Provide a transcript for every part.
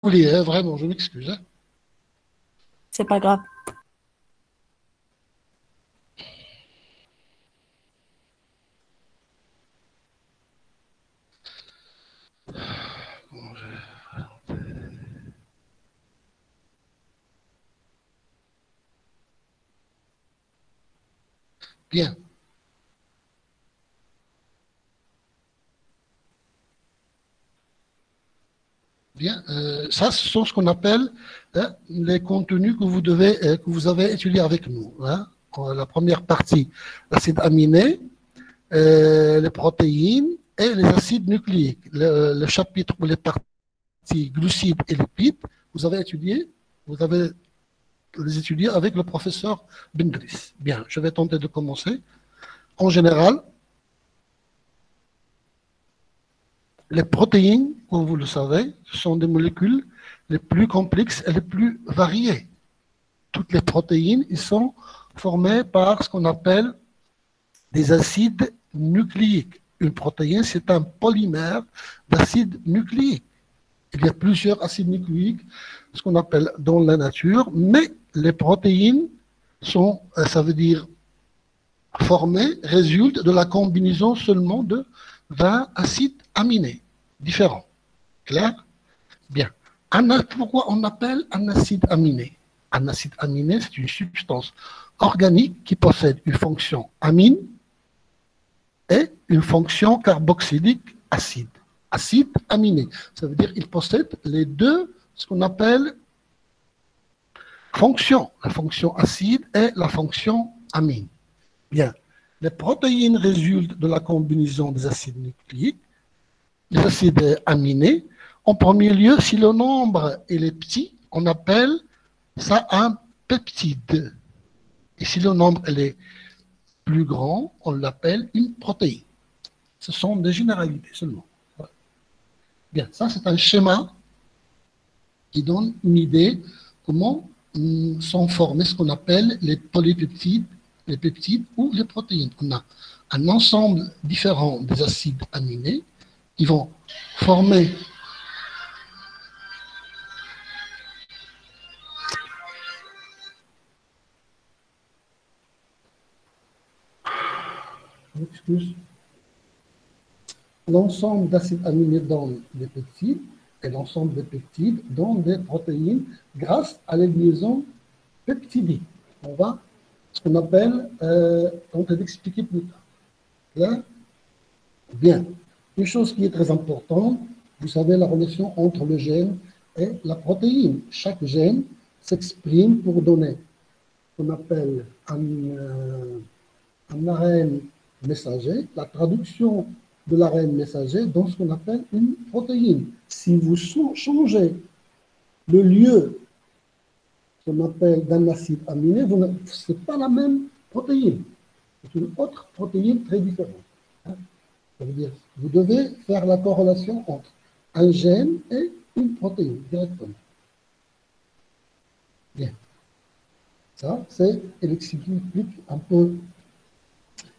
oublié, hein, vraiment, je m'excuse. Hein. C'est pas grave. Bien, bien. Ça, ce sont ce qu'on appelle les contenus que vous devez, que vous avez étudiés avec nous. Hein. La première partie, l'acide aminé, les protéines et les acides nucléiques. Le chapitre pour les parties glucides et lipides, vous avez étudié, vous avez les étudié avec le professeur Bendris. Bien, je vais tenter de commencer. En général, les protéines, comme vous le savez, sont des molécules les plus complexes et les plus variées. Toutes les protéines, ils sont formées par ce qu'on appelle des acides nucléiques. Une protéine, c'est un polymère d'acides nucléiques. Il y a plusieurs acides nucléiques, ce qu'on appelle dans la nature, mais les protéines sont, ça veut dire formées, résultent de la combinaison seulement de 20 acides aminés différents. Clair? Bien. Pourquoi on appelle un acide aminé? Un acide aminé, c'est une substance organique qui possède une fonction amine et une fonction carboxylique acide. Acide aminé. Ça veut dire qu'il possède les deux, ce qu'on appelle fonctions. La fonction acide et la fonction amine. Bien. Les protéines résultent de la combinaison des acides nucléiques, des acides aminés. En premier lieu, si le nombre est petit, on appelle ça un peptide. Et si le nombre est plus grand, on l'appelle une protéine. Ce sont des généralités seulement. Bien, ça c'est un schéma qui donne une idée comment sont formés ce qu'on appelle les peptides ou les protéines. On a un ensemble différent des acides aminés qui vont former l'ensemble d'acides aminés dans les peptides et l'ensemble des peptides dans des protéines grâce à les liaisons peptidiques. On va ce qu'on appelle, tenter d'expliquer plus tard. Là, bien. Une chose qui est très importante, vous savez la relation entre le gène et la protéine. Chaque gène s'exprime pour donner ce qu'on appelle un ARN messager, la traduction de l'ARN messager dans ce qu'on appelle une protéine. Si vous changez le lieu qu'on appelle d'un acide aminé, ce n'est pas la même protéine. C'est une autre protéine très différente. Ça veut dire vous devez faire la corrélation entre un gène et une protéine directement. Bien. Ça, c'est, elle explique un peu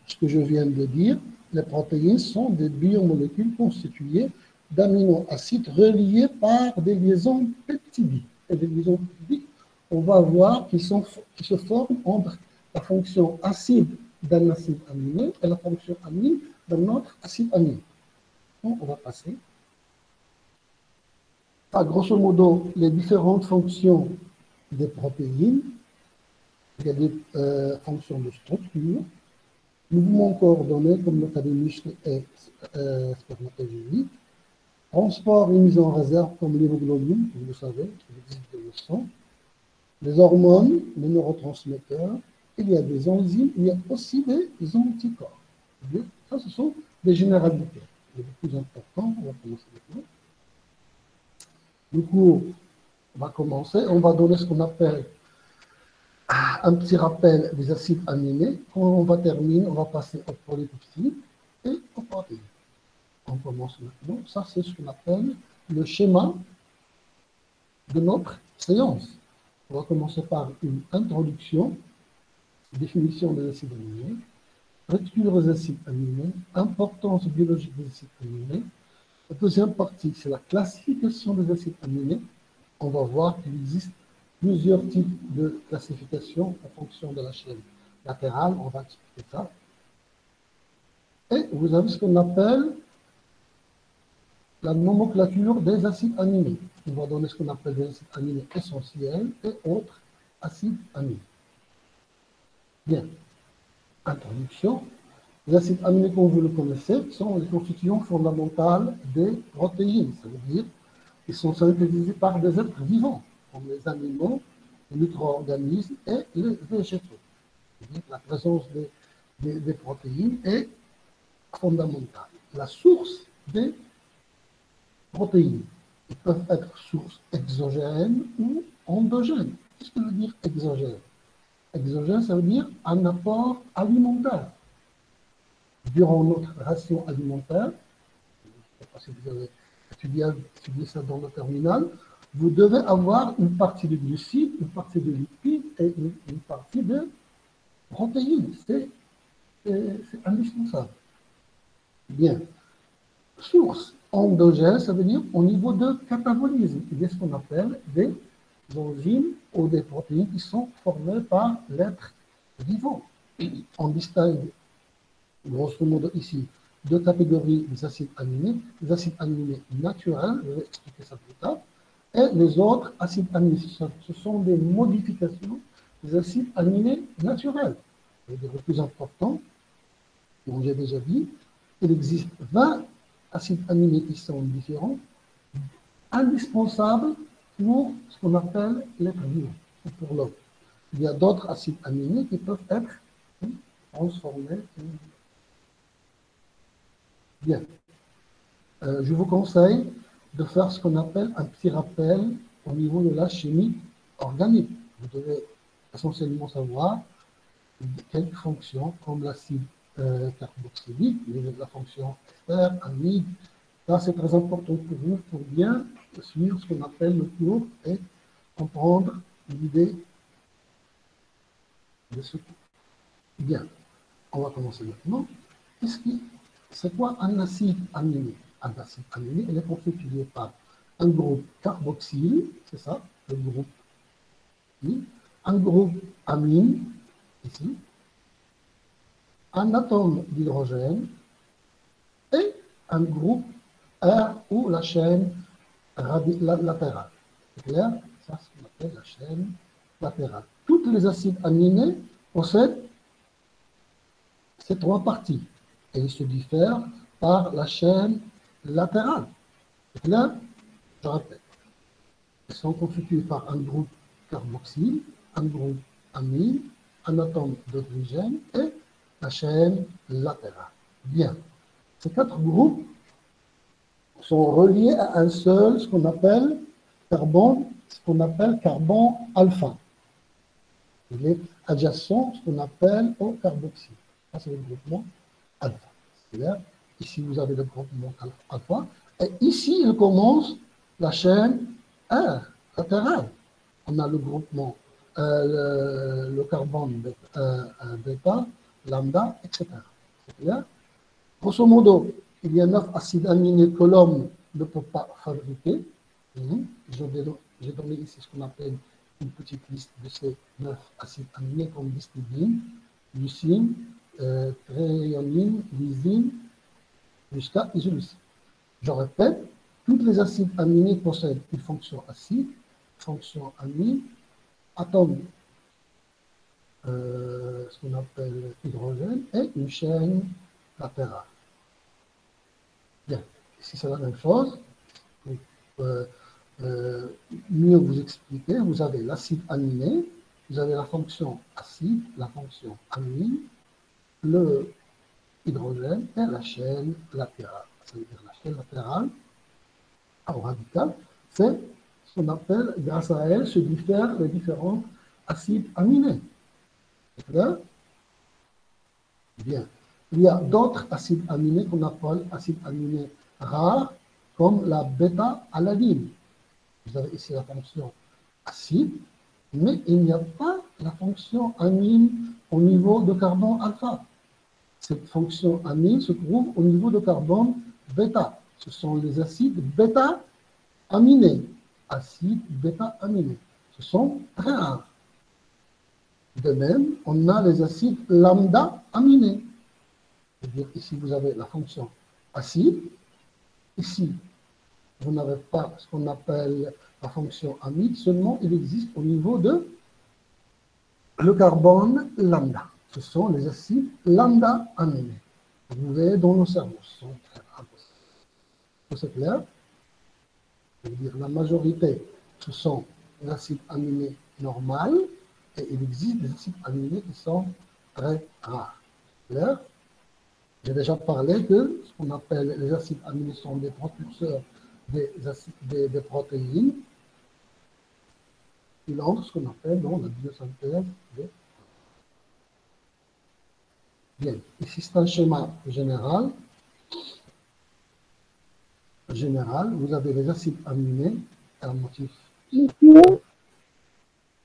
ce que je viens de dire. Les protéines sont des biomolécules constituées d'aminoacides reliés par des liaisons peptidiques. Et des liaisons peptidiques, on va voir qu'ils se forment entre la fonction acide d'un acide aminé et la fonction amine d'un autre acide aminé. Donc, on va passer. Grosso modo, les différentes fonctions des protéines. Il y a des fonctions de structure, mouvements coordonnés comme le cas des muscles et spermatogéniques, transport et mise en réserve comme l'hémoglobine, vous le savez, qui existe dans le sang, les hormones, les neurotransmetteurs, il y a des enzymes, il y a aussi des anticorps. Ça, ce sont des généralités. Les plus importants, on va commencer maintenant. Du coup, on va commencer, on va donner ce qu'on appelle un petit rappel des acides aminés. Quand on va terminer, on va passer aux polypeptides et aux protéines. On commence maintenant. Ça, c'est ce qu'on appelle le schéma de notre séance. On va commencer par une introduction, définition des acides aminés, lecture des acides aminés, importance biologique des acides aminés. La deuxième partie, c'est la classification des acides aminés. on va voir qu'il existe plusieurs types de classification en fonction de la chaîne latérale. On va expliquer ça. Et vous avez ce qu'on appelle la nomenclature des acides aminés. On va donner ce qu'on appelle des acides aminés essentiels et autres acides aminés. Bien. Introduction. Les acides aminés, comme vous le connaissez, sont les constituants fondamentales des protéines. Ça veut dire qu'ils sont synthétisés par des êtres vivants, comme les animaux, les micro-organismes et les végétaux. C'est-à-dire que la présence des protéines est fondamentale. La source des protéines, ils peuvent être source exogène ou endogène. Qu'est-ce que veut dire exogène? Exogène, ça veut dire un apport alimentaire. Durant notre ration alimentaire, je ne sais pas si vous avez étudié ça dans le terminal, vous devez avoir une partie de glucides, une partie de lipides et une partie de protéines. C'est indispensable. Bien. Source endogène, ça veut dire au niveau de catabolisme. Il y a ce qu'on appelle des enzymes ou des protéines qui sont formées par l'être vivant. On distingue grosso modo ici deux catégories des acides aminés. Les acides aminés naturels, je vais expliquer ça plus tard, et les autres acides aminés. Ce sont des modifications des acides aminés naturels. Et le plus important, comme j'ai déjà dit, il existe 20 acides aminés qui sont différents, indispensables pour ce qu'on appelle l'être vivant, ou pour l'homme. Il y a d'autres acides aminés qui peuvent être transformés. Bien. Je vous conseille de faire ce qu'on appelle un petit rappel au niveau de la chimie organique. Vous devez essentiellement savoir quelques fonctions comme l'acide carboxylique, la fonction ester, amide. Ça, c'est très important pour vous pour bien suivre ce qu'on appelle le cours et comprendre l'idée de ce cours. Bien, on va commencer maintenant. C'est quoi un acide aminé? Un acide aminé, il est constitué par un groupe carboxyle, c'est ça, le groupe I, un groupe amine, ici, un atome d'hydrogène et un groupe R ou la chaîne latérale. C'est clair? Ça, c'est ce qu'on appelle la chaîne latérale. Tous les acides aminés possèdent ces trois parties et ils se diffèrent par la chaîne latérale. C'est clair? Je répète. Ils sont constitués par un groupe carboxyle, un groupe amine, un atome d'hydrogène et la chaîne latérale. Bien. Ces quatre groupes sont reliés à un seul, ce qu'on appelle carbone alpha. Il est adjacent, ce qu'on appelle au carboxyle. Ça, c'est le groupement alpha. C'est-à-dire, ici, vous avez le groupement alpha. Et ici, il commence la chaîne R, latérale. On a le groupement, le carbone bêta, lambda, etc. C'est-à-dire, grosso modo, il y a 9 acides aminés que l'homme ne peut pas fabriquer. J'ai donné ici ce qu'on appelle une petite liste de ces 9 acides aminés comme l'histidine, leucine, thréonine, lysine, jusqu'à isoleucine. Je répète, tous les acides aminés possèdent une fonction acide, fonction amine, atome, ce qu'on appelle hydrogène, et une chaîne latérale. Bien, ici c'est la même chose. Pour mieux vous expliquer, vous avez l'acide aminé, vous avez la fonction acide, la fonction amine, le hydrogène et la chaîne latérale. Ça veut dire la chaîne latérale, au radical, c'est ce qu'on appelle, grâce à elle, se diffèrent les différents acides aminés. C'est clair? Bien. Il y a d'autres acides aminés qu'on appelle acides aminés rares, comme la bêta-alanine. Vous avez ici la fonction acide, mais il n'y a pas la fonction amine au niveau de carbone alpha. Cette fonction amine se trouve au niveau de carbone bêta. Ce sont les acides bêta-aminés. acides bêta-aminés. Ce sont très rares. De même, on a les acides lambda-aminés. C'est-à-dire ici, vous avez la fonction acide. Ici, vous n'avez pas ce qu'on appelle la fonction amide, seulement il existe au niveau de le carbone lambda. Ce sont les acides lambda-aminés. Vous voyez dans nos cerveaux, ce sont très rares. C'est clair? C'est-à-dire la majorité, ce sont les acides aminés normaux et il existe des acides aminés qui sont très rares. Clair? J'ai déjà parlé que ce qu'on appelle les acides aminés sont des propulseurs des protéines. Il entre ce qu'on appelle dans la biosynthèse des. Bien, ici c'est un schéma général. Vous avez les acides aminés, un motif.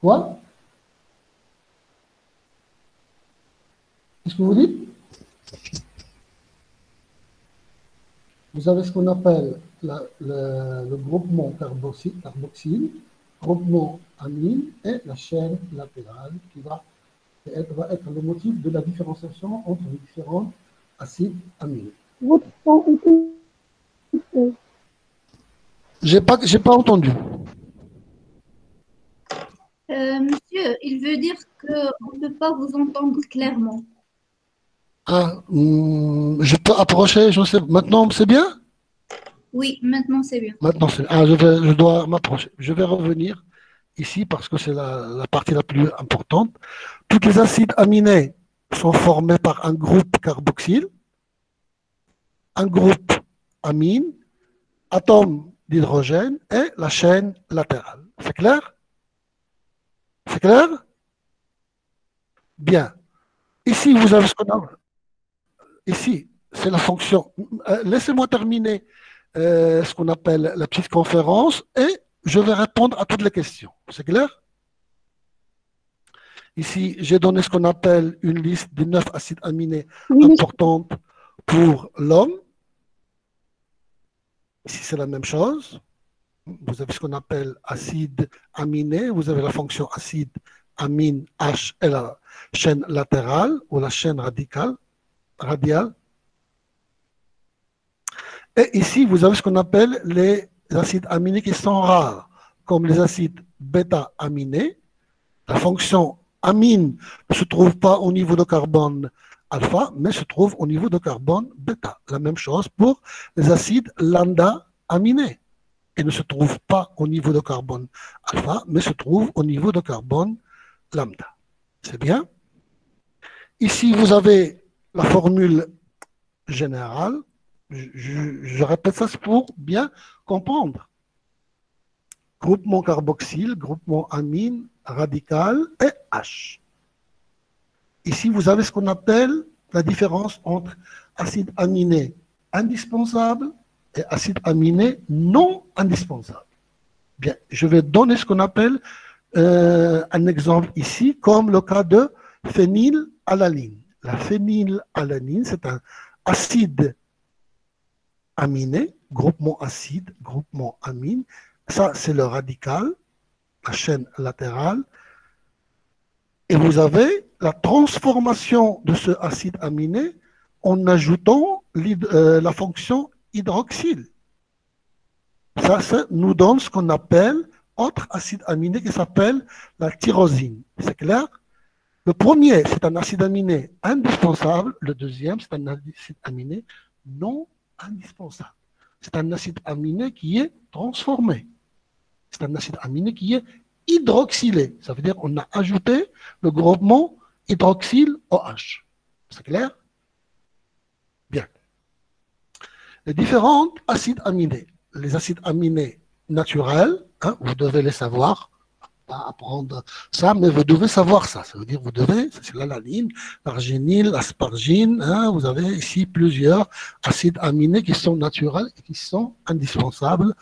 Quoi? Qu'est-ce que vous dites? Vous avez ce qu'on appelle le groupement carboxyle, groupement amine et la chaîne latérale qui va être le motif de la différenciation entre les différents acides aminés. Votre son est coupé. J'ai pas entendu. Monsieur, il veut dire qu'on ne peut pas vous entendre clairement. Ah, je peux approcher, je sais. Maintenant, c'est bien? Oui, maintenant c'est bien. Maintenant, c'est. Ah, je dois m'approcher. Je vais revenir ici parce que c'est la partie la plus importante. Tous les acides aminés sont formés par un groupe carboxyle, un groupe amine, atome d'hydrogène et la chaîne latérale. C'est clair? C'est clair? Bien. Ici, vous avez ce qu'on a. Ici, c'est la fonction. Laissez-moi terminer ce qu'on appelle la petite conférence et je vais répondre à toutes les questions. C'est clair? Ici, j'ai donné ce qu'on appelle une liste de 9 acides aminés importantes pour l'homme. Ici, c'est la même chose. Vous avez ce qu'on appelle acide aminé. Vous avez la fonction acide, amine, H et la chaîne latérale ou la chaîne radiale. Et ici, vous avez ce qu'on appelle les acides aminés qui sont rares, comme les acides bêta-aminés. La fonction amine ne se trouve pas au niveau de carbone alpha, mais se trouve au niveau de carbone bêta. La même chose pour les acides lambda-aminés. Ils ne se trouvent pas au niveau de carbone alpha, mais se trouvent au niveau de carbone lambda. C'est bien? Ici, vous avez la formule générale. Je répète ça pour bien comprendre. Groupement carboxyle, groupement amine, radical et H. Ici, vous avez ce qu'on appelle la différence entre acide aminé indispensable et acide aminé non indispensable. Bien, je vais donner ce qu'on appelle un exemple ici, comme le cas de phénylalanine. La phénylalanine, c'est un acide aminé, groupement acide, groupement amine. Ça, c'est le radical, la chaîne latérale. Et vous avez la transformation de ce acide aminé en ajoutant la fonction hydroxyle. Ça nous donne ce qu'on appelle autre acide aminé qui s'appelle la tyrosine. C'est clair? Le premier, c'est un acide aminé indispensable. Le deuxième, c'est un acide aminé non indispensable. C'est un acide aminé qui est transformé. C'est un acide aminé qui est hydroxylé. Ça veut dire qu'on a ajouté le groupement hydroxyle OH. C'est clair? Bien. Les différents acides aminés. Les acides aminés naturels, hein, vous devez les savoir, pas apprendre ça, mais vous devez savoir ça. Ça veut dire vous devez, c'est l'alanine, l'arginine, l'aspargine, hein, vous avez ici plusieurs acides aminés qui sont naturels et qui sont indispensables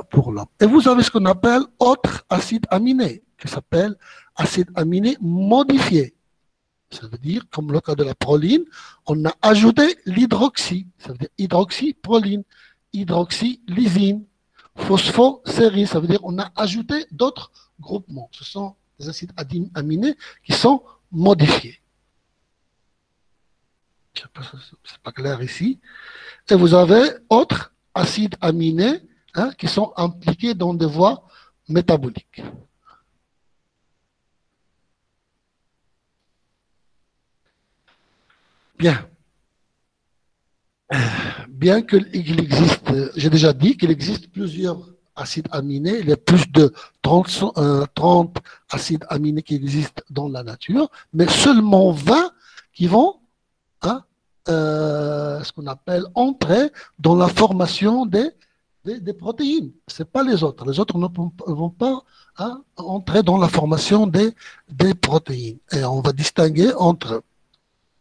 pour l'homme. Et vous avez ce qu'on appelle autre acide aminé, qui s'appelle acide aminé modifié. Ça veut dire, comme le cas de la proline, on a ajouté l'hydroxy. Ça veut dire hydroxyproline, hydroxylysine. phosphoséries, ça veut dire qu'on a ajouté d'autres groupements. Ce sont des acides aminés qui sont modifiés. Je sais pas, c'est pas clair ici. Et vous avez autres acides aminés qui sont impliqués dans des voies métaboliques. Bien. Bien qu'il existe, j'ai déjà dit qu'il existe plusieurs acides aminés, il y a plus de 30 acides aminés qui existent dans la nature, mais seulement 20 qui vont, ce qu'on appelle, entrer dans la formation des protéines. Ce n'est pas les autres. Les autres ne vont pas entrer dans la formation des protéines. Et on va distinguer entre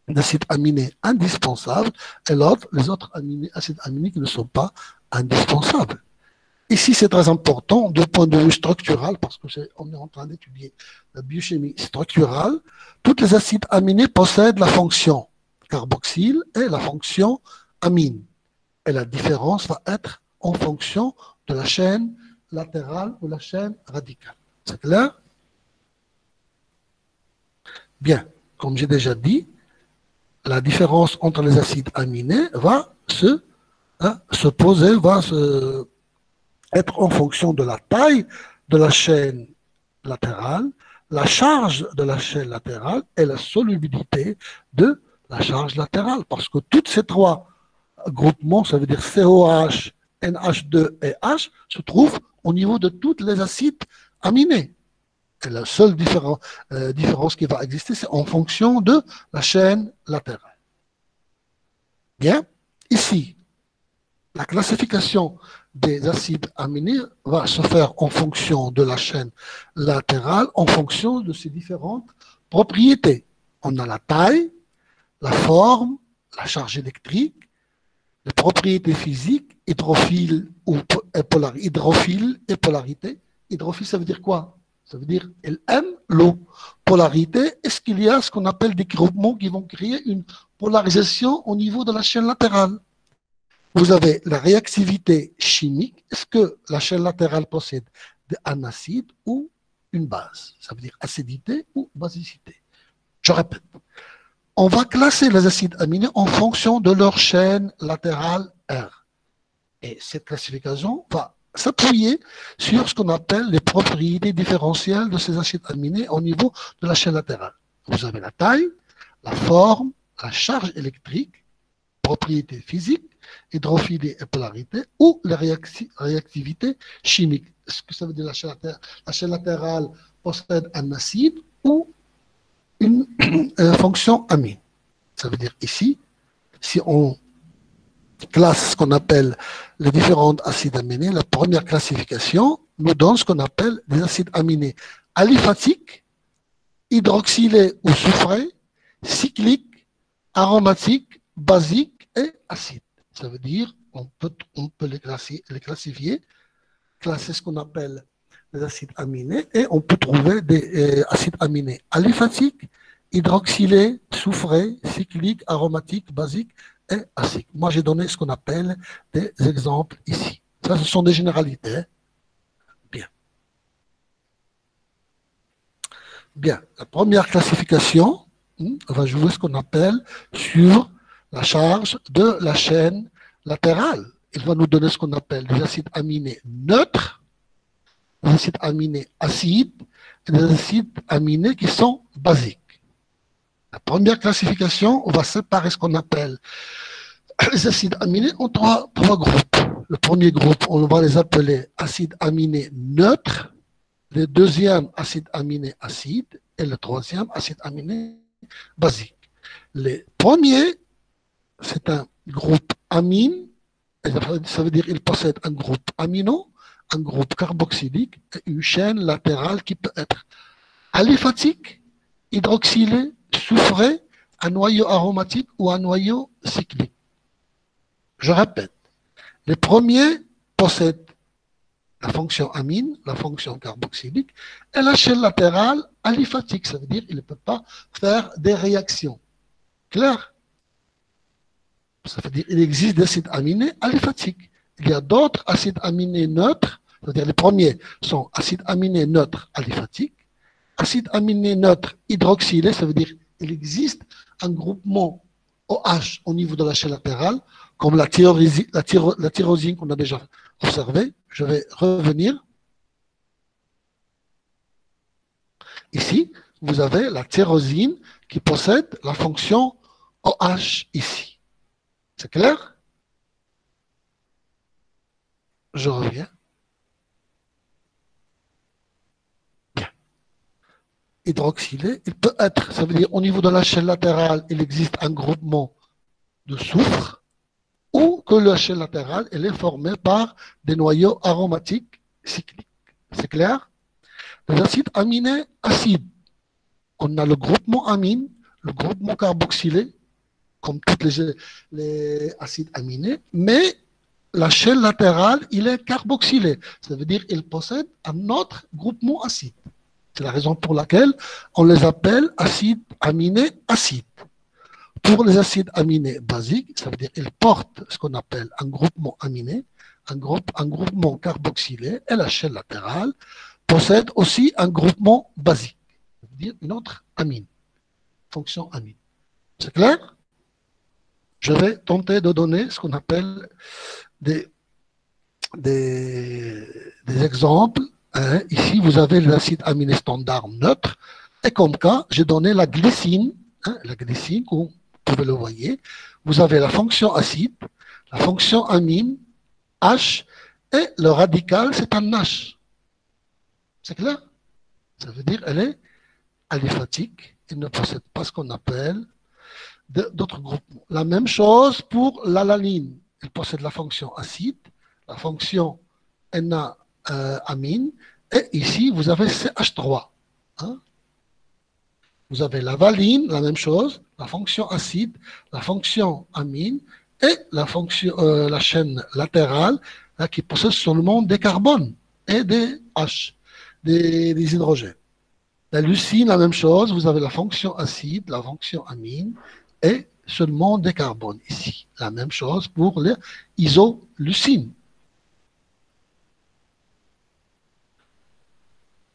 d'acides aminés indispensables et les autres acides aminés qui ne sont pas indispensables. Ici, c'est très important du point de vue structural, parce qu'on est en train d'étudier la biochimie structurale. Tous les acides aminés possèdent la fonction carboxyle et la fonction amine. Et la différence va être en fonction de la chaîne latérale ou la chaîne radicale. C'est clair? Bien, comme j'ai déjà dit, la différence entre les acides aminés va se poser, va être en fonction de la taille de la chaîne latérale, la charge de la chaîne latérale et la solubilité de la charge latérale. Parce que tous ces trois groupements, ça veut dire COH, NH2 et H, se trouvent au niveau de tous les acides aminés. Et la seule différence qui va exister, c'est en fonction de la chaîne latérale. Bien, ici, la classification des acides aminés va se faire en fonction de la chaîne latérale, en fonction de ses différentes propriétés. On a la taille, la forme, la charge électrique, les propriétés physiques, hydrophile et polarité. Hydrophile, ça veut dire quoi? Ça veut dire elle aime l'eau. Polarité, est-ce qu'il y a ce qu'on appelle des groupements qui vont créer une polarisation au niveau de la chaîne latérale? Vous avez la réactivité chimique. Est-ce que la chaîne latérale possède un acide ou une base? Ça veut dire acidité ou basicité. Je répète. On va classer les acides aminés en fonction de leur chaîne latérale R. Et cette classification va s'appuyer sur ce qu'on appelle les propriétés différentielles de ces acides aminés au niveau de la chaîne latérale. Vous avez la taille, la forme, la charge électrique, propriétés physiques, hydrophilie et polarité, ou la réactivité chimique. Est-ce que ça veut dire la chaîne latérale possède un acide ou une fonction amine? Ça veut dire ici, si on classe ce qu'on appelle les différents acides aminés, la première classification nous donne ce qu'on appelle des acides aminés aliphatiques, hydroxylés ou soufrés, cycliques, aromatiques, basiques et acides. Ça veut dire on peut les classifier, classer ce qu'on appelle les acides aminés, et on peut trouver des acides aminés aliphatiques, hydroxylés, soufrés, cycliques, aromatiques, basiques et acides. Moi, j'ai donné ce qu'on appelle des exemples ici. Ça, ce sont des généralités. Bien. Bien. La première classification va jouer ce qu'on appelle sur la charge de la chaîne latérale. Il va nous donner ce qu'on appelle des acides aminés neutres, des acides aminés acides et des acides aminés qui sont basiques. La première classification, on va séparer ce qu'on appelle les acides aminés en trois groupes. Le premier groupe, on va les appeler acides aminés neutres, le deuxième, acides aminés acides, et le troisième, acides aminés basiques. Les premiers, c'est un groupe amine, ça veut dire qu'il possède un groupe amino, un groupe carboxylique et une chaîne latérale qui peut être aliphatique, hydroxylé, soufré, un noyau aromatique ou un noyau cyclique. Je répète, les premiers possèdent la fonction amine, la fonction carboxylique, et la chaîne latérale aliphatique, ça veut dire qu'il ne peut pas faire des réactions. Clair? Ça veut dire qu'il existe des acides aminés aliphatiques. il y a d'autres acides aminés neutres, c'est-à-dire les premiers sont acides aminés neutres aliphatique, acides aminés neutres hydroxylés, ça veut dire qu'il existe un groupement OH au niveau de la chaîne latérale, comme la tyrosine qu'on a déjà observé. Je vais revenir. Ici, vous avez la tyrosine qui possède la fonction OH ici. C'est clair? Je reviens. Bien. Hydroxylé, il peut être, ça veut dire au niveau de la chaîne latérale, il existe un groupement de soufre, ou que la chaîne latérale elle est formée par des noyaux aromatiques cycliques. C'est clair? Les acides aminés acides. On a le groupement amine, le groupement carboxylé, comme tous les acides aminés, mais la chaîne latérale, il est carboxylé. Ça veut dire qu'il possède un autre groupement acide. C'est la raison pour laquelle on les appelle acides aminés acides. Pour les acides aminés basiques, ça veut dire qu'ils portent ce qu'on appelle un groupement aminé, un groupement carboxylé, et la chaîne latérale possède aussi un groupement basique, ça veut dire une autre amine, fonction amine. C'est clair? Je vais tenter de donner ce qu'on appelle des exemples. Ici, vous avez l'acide aminé standard neutre, et comme cas, j'ai donné la glycine, la glycine, comme vous pouvez le voir. Vous avez la fonction acide, la fonction amine, H, et le radical, c'est un H. C'est clair? Ça veut dire qu'elle est aliphatique, elle ne possède pas ce qu'on appelle d'autres groupements. La même chose pour l'alanine. Elle possède la fonction acide, la fonction Na-amine, et ici, vous avez CH3. Vous avez la valine, la même chose, la fonction acide, la fonction amine, et la chaîne latérale qui possède seulement des carbones et des H, des hydrogènes. La leucine, la même chose, vous avez la fonction acide, la fonction amine, et seulement des carbones ici. La même chose pour les isoleucines.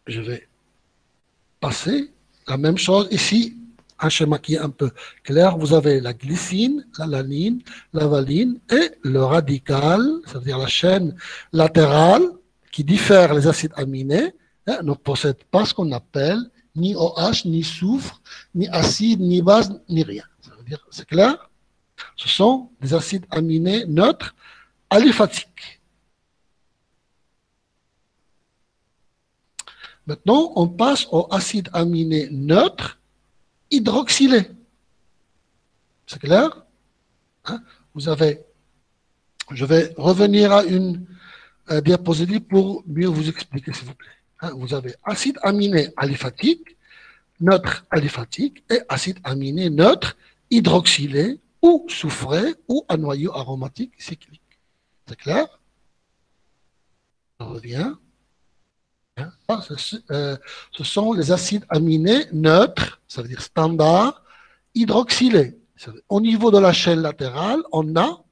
Je vais passer. La même chose ici, un schéma qui est un peu clair. Vous avez la glycine, l'alanine, la valine et le radical, c'est-à-dire la chaîne latérale qui diffère les acides aminés, ne possède pas ce qu'on appelle ni OH, ni soufre, ni acide, ni base, ni rien. Ça veut dire, c'est clair? Ce sont des acides aminés neutres aliphatiques. Maintenant, on passe aux acides aminés neutres hydroxylés. C'est clair? Vous avez, je vais revenir à une diapositive pour mieux vous expliquer, s'il vous plaît. Vous avez acide aminé aliphatique, neutre aliphatique et acide aminé neutre hydroxylé ou soufré ou à noyau aromatique cyclique. C'est clair? Je reviens. Ce sont les acides aminés neutres, ça veut dire standard, hydroxylés. Au niveau de la chaîne latérale, on a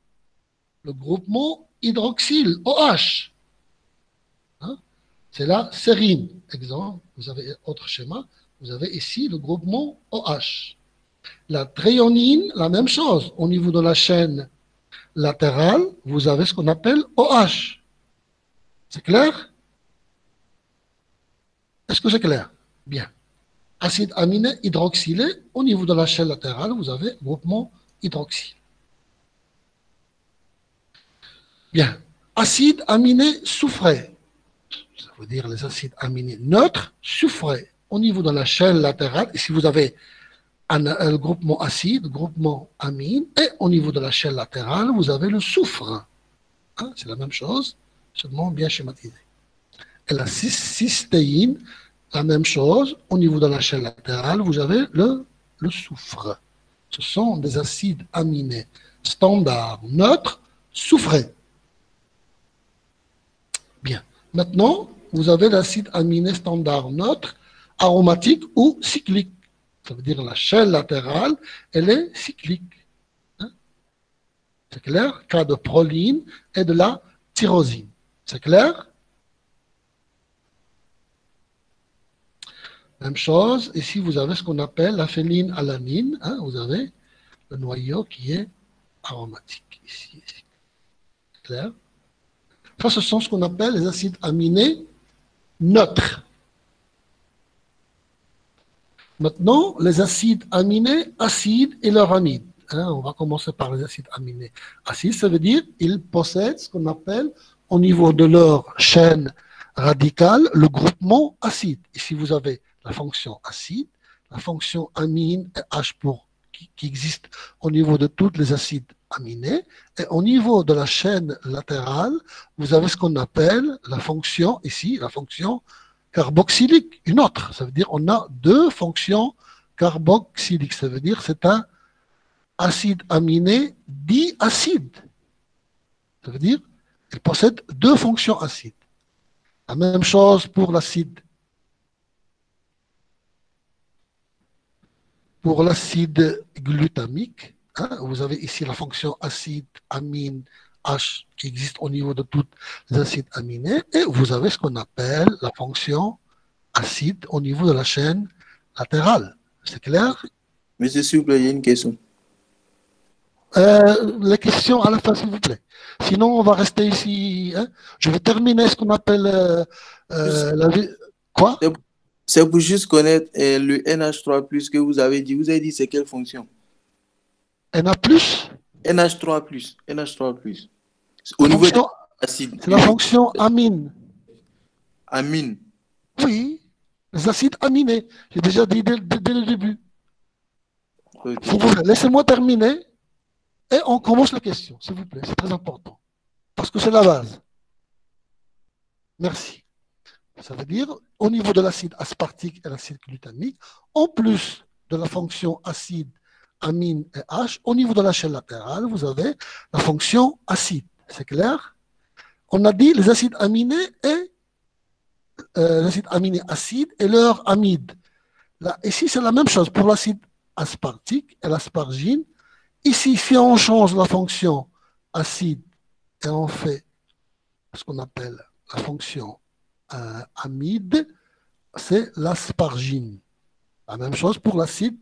le groupement hydroxyle, OH. C'est la sérine. Exemple, vous avez autre schéma, vous avez ici le groupement OH. La thréonine, la même chose. Au niveau de la chaîne latérale, vous avez ce qu'on appelle OH. C'est clair? Est-ce que c'est clair? Bien. Acide aminé hydroxylé, au niveau de la chaîne latérale, vous avez groupement hydroxyle. Bien. Acide aminé soufré. Ça veut dire les acides aminés neutres soufrés. Au niveau de la chaîne latérale, ici vous avez un groupement acide, groupement amine, et au niveau de la chaîne latérale, vous avez le soufre. C'est la même chose, seulement bien schématisé. Et la cystéine, la même chose, au niveau de la chaîne latérale, vous avez le soufre. Ce sont des acides aminés standards, neutres, soufrés. Bien. Maintenant, vous avez l'acide aminé standard neutre, aromatique ou cyclique. Ça veut dire la chaîne latérale, elle est cyclique. C'est clair? Cas de proline et de la tyrosine. C'est clair? Même chose, ici vous avez ce qu'on appelle la phénylalanine, hein, vous avez le noyau qui est aromatique, ici. Clair? Ça, ce sont ce qu'on appelle les acides aminés neutres. Maintenant, les acides aminés acides et leurs amides. Hein, on va commencer par les acides aminés acides, ça veut dire qu'ils possèdent ce qu'on appelle, au niveau de leur chaîne radicale, le groupement acide. Ici, vous avez la fonction acide, la fonction amine et H qui existe au niveau de tous les acides aminés. Et au niveau de la chaîne latérale, vous avez ce qu'on appelle la fonction, ici, la fonction carboxylique, une autre. Ça veut dire on a deux fonctions carboxyliques. Ça veut dire c'est un acide aminé diacide. Ça veut dire il possède deux fonctions acides. La même chose pour l'acide. Pour l'acide glutamique, hein, vous avez ici la fonction acide, amine, H qui existe au niveau de tous les acides aminés, et vous avez ce qu'on appelle la fonction acide au niveau de la chaîne latérale. C'est clair? Monsieur, s'il vous plaît, il y a une question. Les questions à la fin, s'il vous plaît. Sinon, on va rester ici. Hein. Je vais terminer ce qu'on appelle quoi? C'est pour juste connaître le NH3+, que vous avez dit. Vous avez dit c'est quelle fonction? Na+. NH3+. NH3+. Au niveau de l'acide. C'est la fonction amine. Amine. Oui, les acides aminés. J'ai déjà dit dès le début. Okay. Laissez-moi terminer et on commence la question, s'il vous plaît. C'est très important. Parce que c'est la base. Merci. Ça veut dire, au niveau de l'acide aspartique et l'acide glutamique, en plus de la fonction acide, amine et H, au niveau de la chaîne latérale, vous avez la fonction acide. C'est clair? On a dit les acides aminés et l'acide aminé acide et leur amide. Là, ici, c'est la même chose pour l'acide aspartique et l'aspargine. Ici, si on change la fonction acide et on fait ce qu'on appelle la fonction amide, c'est l'aspargine. La même chose pour l'acide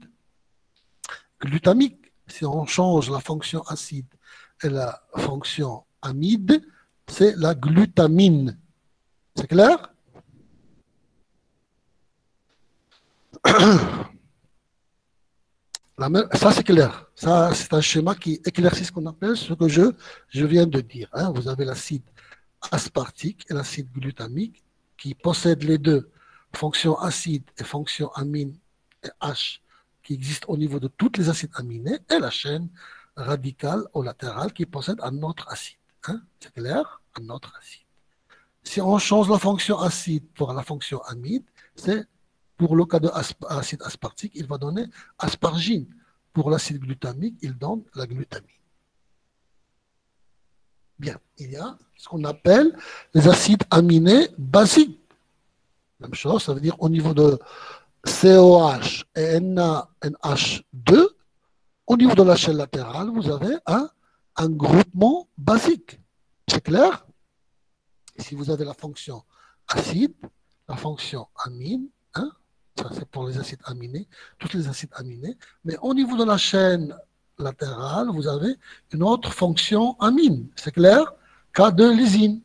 glutamique. Si on change la fonction acide et la fonction amide, c'est la glutamine. C'est clair? Ça, c'est clair. Ça, c'est un schéma qui éclaircit ce qu'on appelle ce que je viens de dire. Hein. Vous avez l'acide aspartique et l'acide glutamique qui possèdent les deux fonctions acide et fonctions amine et H qui existent au niveau de tous les acides aminés et la chaîne radicale au latéral qui possède un autre acide. Hein. C'est clair? Un autre acide. Si on change la fonction acide pour la fonction amide, c'est pour le cas de l'acide aspartique, il va donner aspargine. Pour l'acide glutamique, il donne la glutamine. Bien, il y a ce qu'on appelle les acides aminés basiques. Même chose, ça veut dire au niveau de COH et NaNH2, au niveau de la chaîne latérale, vous avez un groupement basique. C'est clair? Si vous avez la fonction acide, la fonction amine, hein, ça c'est pour les acides aminés, tous les acides aminés, mais au niveau de la chaîne latérale, vous avez une autre fonction amine, c'est clair? K2 lysine.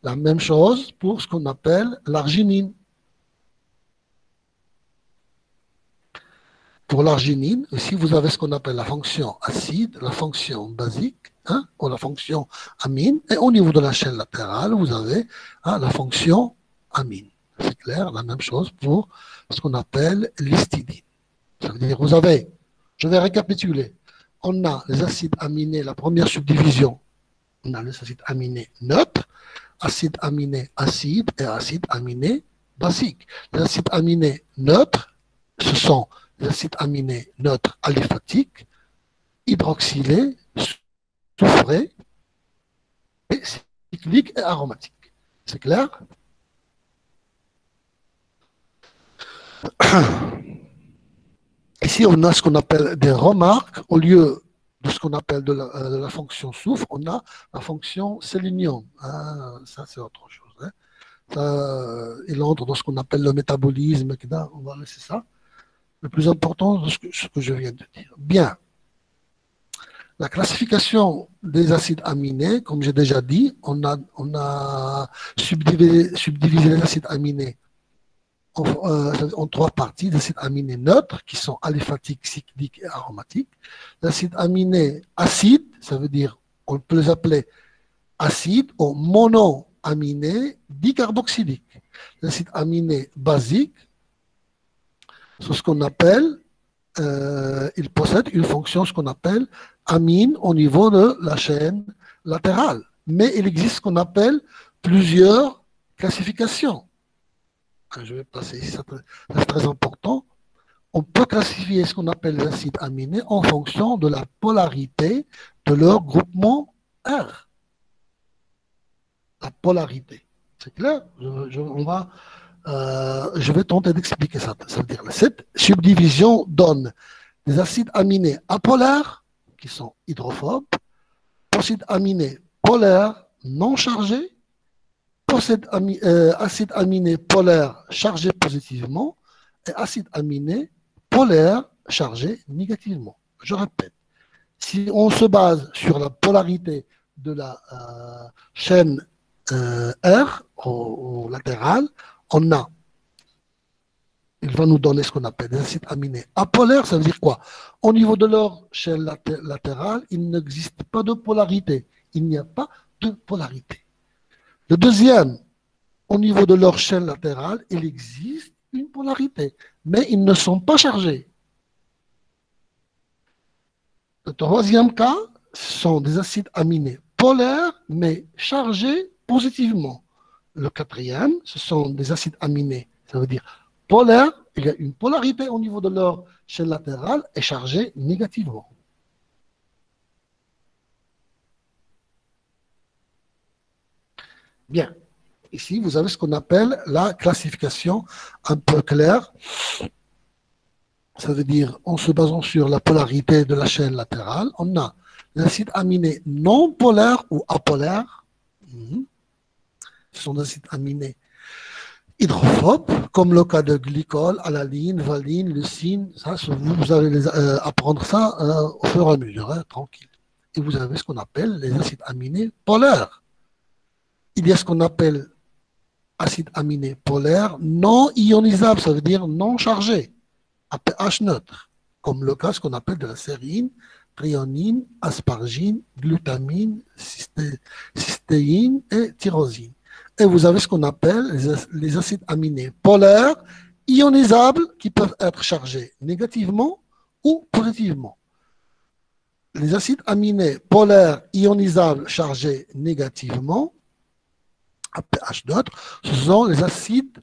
La même chose pour ce qu'on appelle l'arginine. Pour l'arginine, ici vous avez ce qu'on appelle la fonction acide, la fonction basique, hein, ou la fonction amine, et au niveau de la chaîne latérale, vous avez la fonction amine. C'est clair, la même chose pour ce qu'on appelle l'histidine. Ça veut dire, vous avez, je vais récapituler, on a les acides aminés, la première subdivision, on a les acides aminés neutres, acides aminés acides et acides aminés basiques. Les acides aminés neutres, ce sont les acides aminés neutres aliphatiques, hydroxylés, soufrés, et cycliques et aromatiques. C'est clair? Ici, on a ce qu'on appelle des remarques. Au lieu de ce qu'on appelle de la fonction soufre, on a la fonction sélénium. Hein, ça, c'est autre chose. Hein. Ça, il entre dans ce qu'on appelle le métabolisme, etc. On va laisser ça. Le plus important, ce que je viens de dire. Bien. La classification des acides aminés, comme j'ai déjà dit, on a subdivisé les acides aminés en trois parties, des acides aminés neutres, qui sont aliphatiques, cycliques et aromatiques. Les acides aminés acides, ça veut dire, on peut les appeler acides ou monoaminés dicarboxyliques. Les acides aminés basiques, c'est ce qu'on appelle, ils possèdent une fonction, ce qu'on appelle amine au niveau de la chaîne latérale. Mais il existe ce qu'on appelle plusieurs classifications. Je vais passer ici, c'est très important. On peut classifier ce qu'on appelle les acides aminés en fonction de la polarité de leur groupement R. La polarité. C'est clair? Je vais tenter d'expliquer ça. Ça veut dire que cette subdivision donne des acides aminés apolaires, qui sont hydrophobes, acides aminés polaires non chargés, acides aminés polaires chargés positivement et acides aminés polaires chargés négativement. Je répète, si on se base sur la polarité de la chaîne R au latéral, il va nous donner ce qu'on appelle des acides aminés apolaires. Ça veut dire quoi? Au niveau de leur chaîne latérale, il n'existe pas de polarité. Il n'y a pas de polarité. Le deuxième, au niveau de leur chaîne latérale, il existe une polarité, mais ils ne sont pas chargés. Le troisième cas, ce sont des acides aminés polaires, mais chargés positivement. Le quatrième, ce sont des acides aminés, ça veut dire polaires, il y a une polarité au niveau de leur chaîne latérale et chargée négativement. Bien. Ici, vous avez ce qu'on appelle la classification un peu claire. Ça veut dire, en se basant sur la polarité de la chaîne latérale, on a les acides aminés non polaires ou apolaires. Ce sont des acides aminés hydrophobes, comme le cas de glycol, alaline, valine, leucine. Ça, vous allez apprendre ça au fur et à mesure, hein, tranquille. Et vous avez ce qu'on appelle les acides aminés polaires. Il y a ce qu'on appelle acides aminés polaires non ionisables, ça veut dire non chargés, à pH neutre, comme le cas ce qu'on appelle de la sérine, thréonine, aspargine, glutamine, cystéine et tyrosine. Et vous avez ce qu'on appelle les acides aminés polaires ionisables qui peuvent être chargés négativement ou positivement. Les acides aminés polaires ionisables chargés négativement à pH neutre, ce sont les acides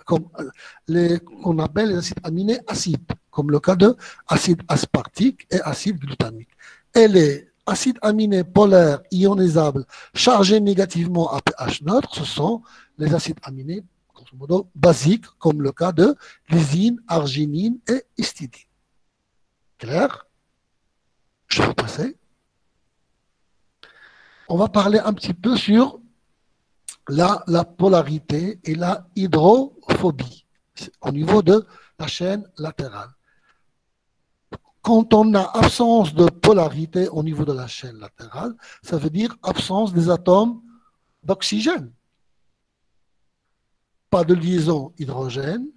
qu'on appelle les acides aminés acides, comme le cas de acide aspartique et acide glutamique. Et les acides aminés polaires ionisables chargés négativement à pH neutre, ce sont les acides aminés grosso modo basiques, comme le cas de lysine, arginine et histidine. Clair? Je vais passer. On va parler un petit peu sur la polarité et la hydrophobie au niveau de la chaîne latérale. Quand on a absence de polarité au niveau de la chaîne latérale, ça veut dire absence des atomes d'oxygène. Pas de liaison hydrogène,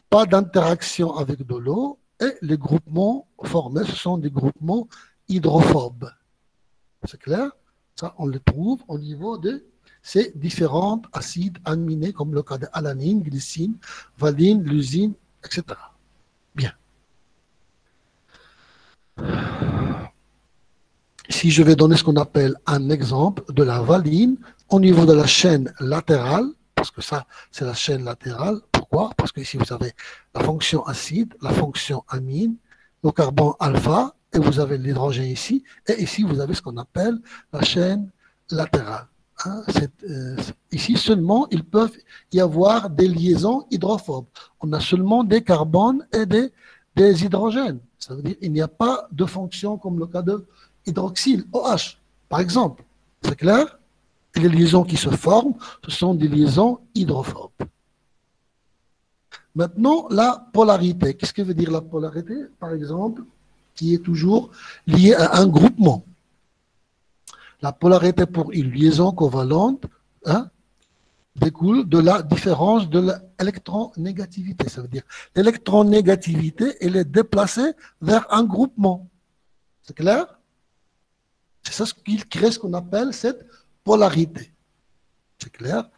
pas d'interaction avec de l'eau, et les groupements formés, ce sont des groupements hydrophobes. C'est clair? Ça, on le trouve au niveau de ces différents acides aminés, comme le cas de alanine, glycine, valine, lysine, etc. Bien. Ici, je vais donner ce qu'on appelle un exemple de la valine au niveau de la chaîne latérale, parce que ça, c'est la chaîne latérale. Pourquoi? Parce que ici, vous avez la fonction acide, la fonction amine, le carbone alpha, et vous avez l'hydrogène ici, et ici, vous avez ce qu'on appelle la chaîne latérale. Hein, ici seulement, ils peuvent y avoir des liaisons hydrophobes. On a seulement des carbones et des hydrogènes. Ça veut dire qu'il n'y a pas de fonction comme le cas de hydroxyle, OH, par exemple. C'est clair? Et les liaisons qui se forment, ce sont des liaisons hydrophobes. Maintenant, la polarité. Qu'est-ce que veut dire la polarité? Par exemple, qui est toujours liée à un groupement. La polarité pour une liaison covalente découle de la différence de l'électronégativité. Ça veut dire l'électronégativité, elle est déplacée vers un groupement. C'est clair? C'est ça ce qui crée ce qu'on appelle cette polarité. C'est clair?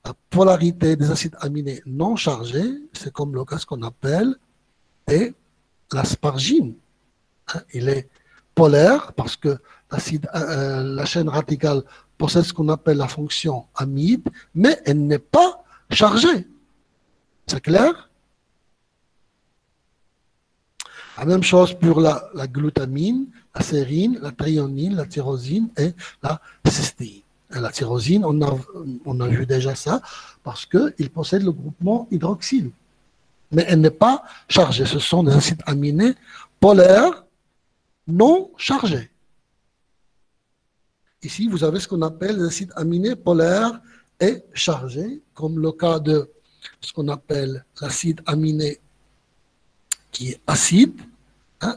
La polarité des acides aminés non chargés, c'est comme le cas qu'on appelle l'aspargine. Il est polaire parce que la chaîne radicale possède ce qu'on appelle la fonction amide, mais elle n'est pas chargée. C'est clair? La même chose pour la glutamine, la sérine, la thréonine, la tyrosine et la cystéine. Et la tyrosine, on a vu déjà ça, parce qu'il possède le groupement hydroxyle. Mais elle n'est pas chargée. Ce sont des acides aminés polaires non chargés. Ici, vous avez ce qu'on appelle les acides aminés polaires et chargés, comme le cas de ce qu'on appelle l'acide aminé qui est acide.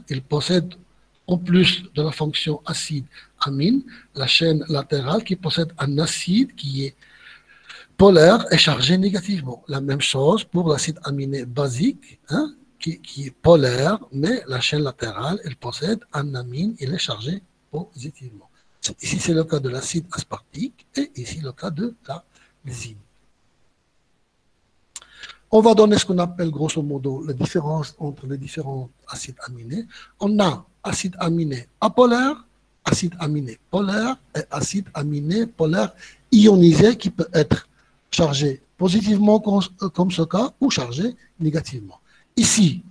Il possède, en plus de la fonction acide-amine, la chaîne latérale qui possède un acide qui est polaire et chargé négativement. La même chose pour l'acide aminé basique, qui est polaire, mais la chaîne latérale, elle possède un amine, il est chargé positivement. Ici, c'est le cas de l'acide aspartique et ici, le cas de la lysine. On va donner ce qu'on appelle grosso modo la différence entre les différents acides aminés. On a acide aminé apolaire, acide aminé polaire et acide aminé polaire ionisé qui peut être chargé positivement comme ce cas ou chargé négativement. Ici,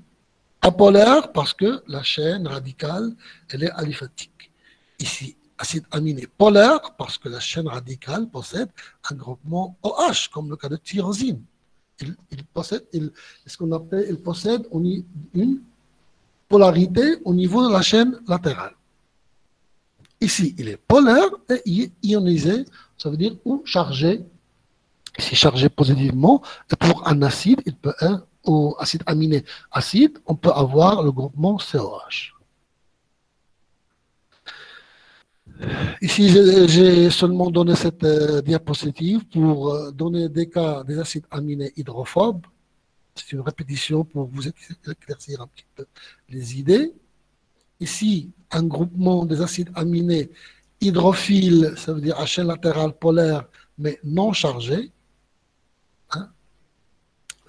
apolaire parce que la chaîne radicale elle est aliphatique. Ici, acide aminé polaire parce que la chaîne radicale possède un groupement OH comme le cas de tyrosine. Il possède une polarité au niveau de la chaîne latérale. Ici, il est polaire et il est ionisé, ça veut dire ou chargé. Ici, chargé positivement. Et pour un acide, il peut être au acide aminé acide, on peut avoir le groupement COH. Ici, j'ai seulement donné cette diapositive pour donner des cas des acides aminés hydrophobes. C'est une répétition pour vous éclaircir un petit peu les idées. Ici, un groupement des acides aminés hydrophiles, ça veut dire à chaîne latérale polaire, mais non chargé.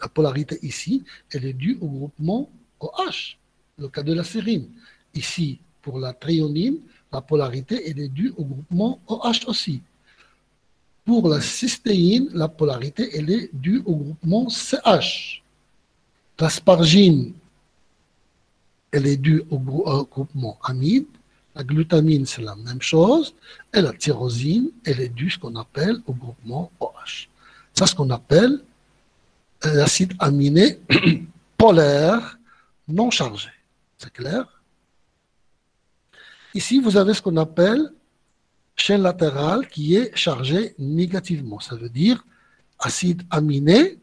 La polarité ici, elle est due au groupement OH, le cas de la sérine. Ici, pour la thréonine, la polarité elle est due au groupement OH aussi. Pour la cystéine, la polarité elle est due au groupement CH. L'aspargine, elle est due au groupement amide. La glutamine, c'est la même chose. Et la tyrosine, elle est due ce qu'on appelle au groupement OH. C'est ce qu'on appelle l'acide aminé polaire non chargé. C'est clair? Ici, vous avez ce qu'on appelle chaîne latérale qui est chargée négativement. Ça veut dire acide aminé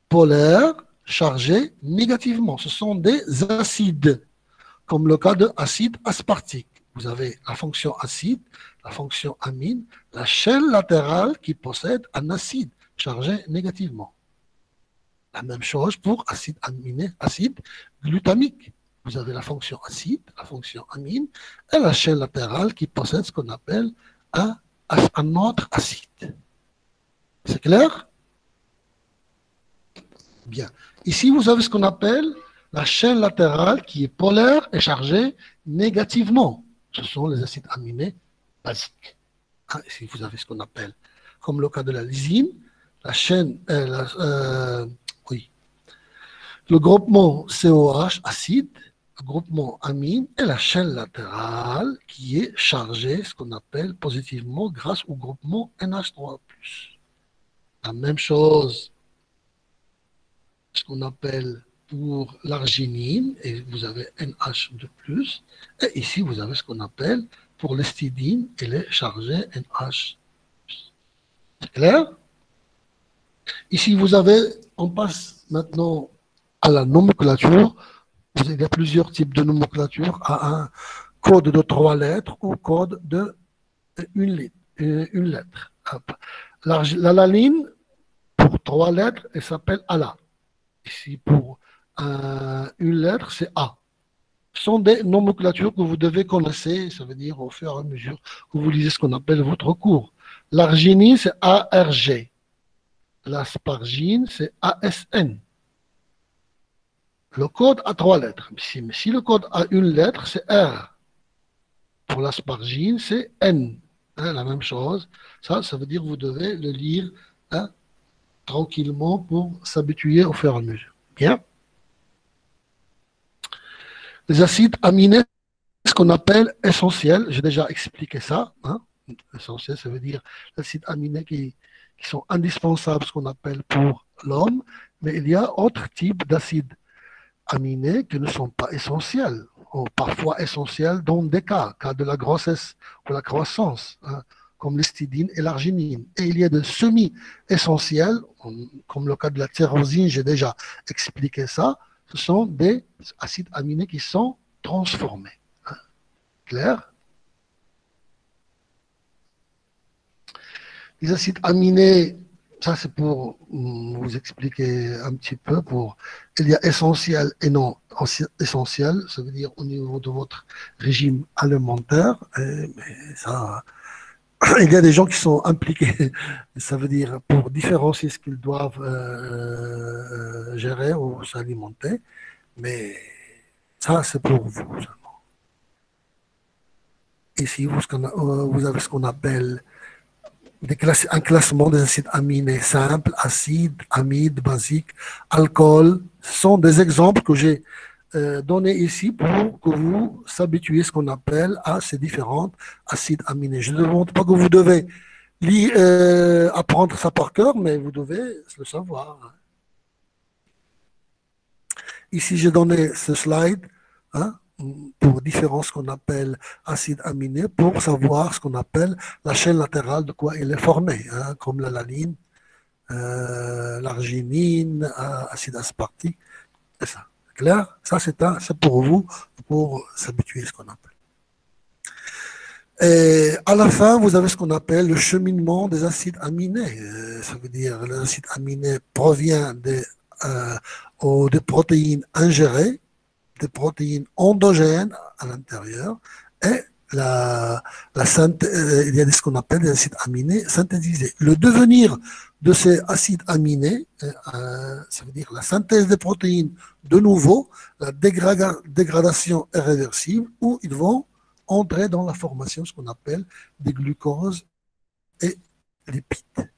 polaire chargé négativement. Ce sont des acides, comme le cas de acide aspartique. Vous avez la fonction acide, la fonction amine, la chaîne latérale qui possède un acide chargé négativement. La même chose pour acide aminé, acide glutamique. Vous avez la fonction acide, la fonction amine, et la chaîne latérale qui possède ce qu'on appelle un autre acide. C'est clair? Bien. Ici, vous avez ce qu'on appelle la chaîne latérale qui est polaire et chargée négativement. Ce sont les acides aminés basiques. Ici, vous avez ce qu'on appelle, comme le cas de la lysine, la chaîne, le groupement COH acide, le groupement amine et la chaîne latérale qui est chargée, ce qu'on appelle positivement grâce au groupement NH3+. La même chose, ce qu'on appelle pour l'arginine, et vous avez NH de plus. Et ici, vous avez ce qu'on appelle pour l'histidine, elle est chargée NH. C'est clair? Ici, on passe maintenant à la nomenclature. Il y a plusieurs types de nomenclature, à un code de 3 lettres ou code de une lettre. L'alaline, pour 3 lettres, elle s'appelle ALA. Ici, pour une lettre, c'est A. Ce sont des nomenclatures que vous devez connaître, ça veut dire au fur et à mesure que vous lisez ce qu'on appelle votre cours. L'arginine, c'est ARG. L'aspargine, c'est ASN. Le code a 3 lettres. Mais si le code a une lettre, c'est R. Pour l'aspargine, c'est N. Hein, la même chose. Ça veut dire que vous devez le lire tranquillement pour s'habituer au fur et à mesure. Bien. Les acides aminés, ce qu'on appelle essentiels, j'ai déjà expliqué ça. Hein. Essentiel, ça veut dire les acides aminés qui sont indispensables, ce qu'on appelle pour l'homme, mais il y a autres types d'acides aminés qui ne sont pas essentiels, ou parfois essentiels dans des cas de la grossesse ou la croissance, hein, comme l'histidine et l'arginine. Et il y a de semi-essentiels, comme le cas de la tyrosine, j'ai déjà expliqué ça, ce sont des acides aminés qui sont transformés. Hein. Clair? Les acides aminés, ça c'est pour vous expliquer un petit peu. Il y a essentiel et non essentiel, ça veut dire au niveau de votre régime alimentaire. Mais ça, il y a des gens qui sont impliqués, ça veut dire pour différencier ce qu'ils doivent gérer ou s'alimenter. Mais ça c'est pour vous seulement. Ici, vous avez ce qu'on appelle un classement des acides aminés simples, acides, amides, basiques, alcool. Ce sont des exemples que j'ai donnés ici pour que vous s'habituiez à ce qu'on appelle à ces différents acides aminés. Je ne demande pas que vous devez apprendre ça par cœur, mais vous devez le savoir. Ici, j'ai donné ce slide, hein, pour différents ce qu'on appelle acides aminés, pour savoir ce qu'on appelle la chaîne latérale de quoi elle est formée, hein, comme l'alaline, l'arginine, acide aspartique, c'est ça. Clair? Ça, c'est pour vous, pour s'habituer à ce qu'on appelle. Et à la fin, vous avez ce qu'on appelle le cheminement des acides aminés. Ça veut dire que l'acide aminé provient des protéines ingérées, des protéines endogènes à l'intérieur, et il y a ce qu'on appelle des acides aminés synthétisés. Le devenir de ces acides aminés, ça veut dire la synthèse des protéines de nouveau, la dégradation est réversible, où ils vont entrer dans la formation, ce qu'on appelle des glucoses et lipides.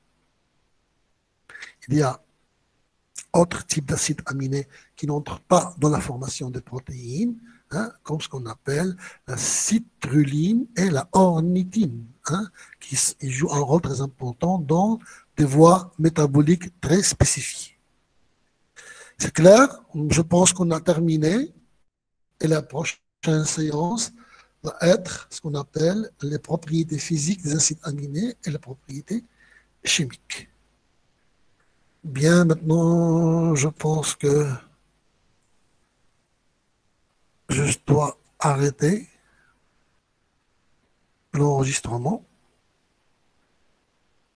Il y a autres types d'acides aminés qui n'entrent pas dans la formation des protéines, hein, comme ce qu'on appelle la citruline et la ornithine, hein, qui jouent un rôle très important dans des voies métaboliques très spécifiques. C'est clair? Je pense qu'on a terminé et la prochaine séance va être ce qu'on appelle les propriétés physiques des acides aminés et les propriétés chimiques. Bien, maintenant, je pense que je dois arrêter l'enregistrement.